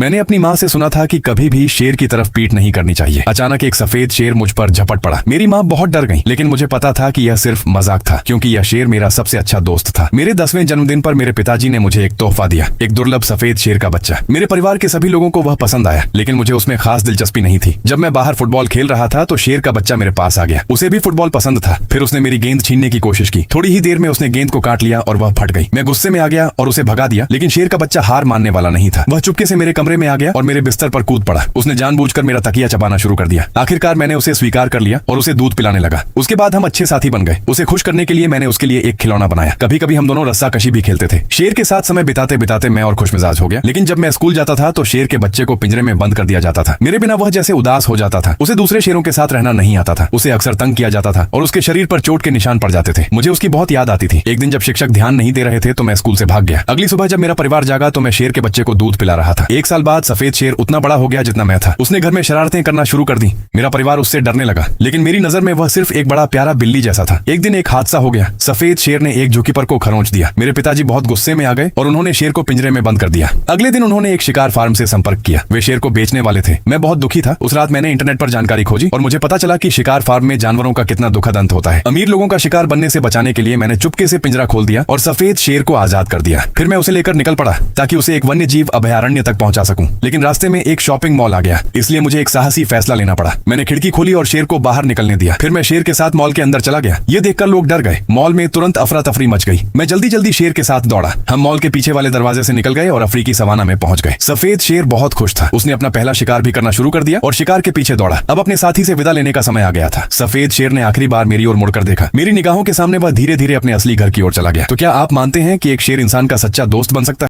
मैंने अपनी माँ से सुना था कि कभी भी शेर की तरफ पीठ नहीं करनी चाहिए। अचानक एक सफेद शेर मुझ पर झपट पड़ा। मेरी माँ बहुत डर गई, लेकिन मुझे पता था कि यह सिर्फ मजाक था, क्योंकि यह शेर मेरा सबसे अच्छा दोस्त था। मेरे 10वें जन्मदिन पर मेरे पिताजी ने मुझे एक तोहफा दिया, एक दुर्लभ सफेद शेर का बच्चा। मेरे परिवार के सभी लोगों को वह पसंद आया, लेकिन मुझे उसमें खास दिलचस्पी नहीं थी। जब मैं बाहर फुटबॉल खेल रहा था तो शेर का बच्चा मेरे पास आ गया। उसे भी फुटबॉल पसंद था। फिर उसने मेरी गेंद छीनने की कोशिश की। थोड़ी ही देर में उसने गेंद को काट लिया और वह फट गई। मैं गुस्से में आ गया और उसे भगा दिया, लेकिन शेर का बच्चा हार मानने वाला नहीं था। वह चुपके से मेरे कमरे में आ गया और मेरे बिस्तर पर कूद पड़ा। उसने जानबूझकर मेरा तकिया चबाना शुरू कर दिया। आखिरकार मैंने उसे स्वीकार कर लिया और उसे दूध पिलाने लगा। उसके बाद हम अच्छे साथी बन गए। उसे खुश करने के लिए मैंने उसके लिए एक खिलौना बनाया। कभी कभी हम दोनों रस्साकशी भी खेलते थे। शेर के साथ समय बिताते बिताते मैं और खुशमिजाज हो गया। लेकिन जब मैं स्कूल जाता था तो शेर के बच्चे को पिंजरे में बंद कर दिया जाता था। मेरे बिना वह जैसे उदास हो जाता था। उसे दूसरे शेरों के साथ रहना नहीं आता था। उसे अक्सर तंग किया जाता था और उसके शरीर पर चोट के निशान पड़ जाते थे। मुझे उसकी बहुत याद आती थी। एक दिन जब शिक्षक ध्यान नहीं दे रहे थे तो मैं स्कूल से भाग गया। अगली सुबह जब मेरा परिवार जागा तो मैं शेर के बच्चे को दूध पिला रहा था। 1 साल बाद सफेद शेर उतना बड़ा हो गया जितना मैं था। उसने घर में शरारतें करना शुरू कर दी। मेरा परिवार उससे डरने लगा, लेकिन मेरी नजर में वह सिर्फ एक बड़ा प्यारा बिल्ली जैसा था। एक दिन एक हादसा हो गया। सफेद शेर ने एक झुकीपर को खरोंच दिया। मेरे पिताजी बहुत गुस्से में आ गए और उन्होंने शेर को पिंजरे में बंद कर दिया। अगले दिन उन्होंने एक शिकार फार्म से संपर्क किया। वे शेर को बेचने वाले थे। मैं बहुत दुखी था। उस रात मैंने इंटरनेट पर जानकारी खोजी और मुझे पता चला कि शिकार फार्म में जानवरों का कितना दुखद अंत होता है। अमीर लोगों का शिकार बनने से बचाने के लिए मैंने चुपके से पिंजरा खोल दिया और सफेद शेर को आजाद कर दिया। फिर मैं उसे लेकर निकल पड़ा ताकि उसे एक वन्य जीव अभयारण्य तक पहुंचा सकूं। लेकिन रास्ते में एक शॉपिंग मॉल आ गया, इसलिए मुझे एक साहसी फैसला लेना पड़ा। मैंने खिड़की खोली और शेर को बाहर निकलने दिया। फिर मैं शेर के साथ मॉल के अंदर चला गया। ये देखकर लोग डर गए। मॉल में तुरंत अफरा तफरी मच गई। मैं जल्दी जल्दी शेर के साथ दौड़ा। हम मॉल के पीछे वाले दरवाजे से निकल गए और अफ्रीकी सवाना में पहुंच गए। सफेद शेर बहुत खुश था। उसने अपना पहला शिकार भी करना शुरू कर दिया और शिकार के पीछे दौड़ा। अब अपने साथी से विदा लेने का समय आ गया था। सफेद शेर ने आखिरी बार मेरी ओर मुड़कर देखा। मेरी निगाहों के सामने वह धीरे धीरे अपने असली घर की ओर चला गया। तो क्या आप मानते हैं कि एक शेर इंसान का सच्चा दोस्त बन सकता है?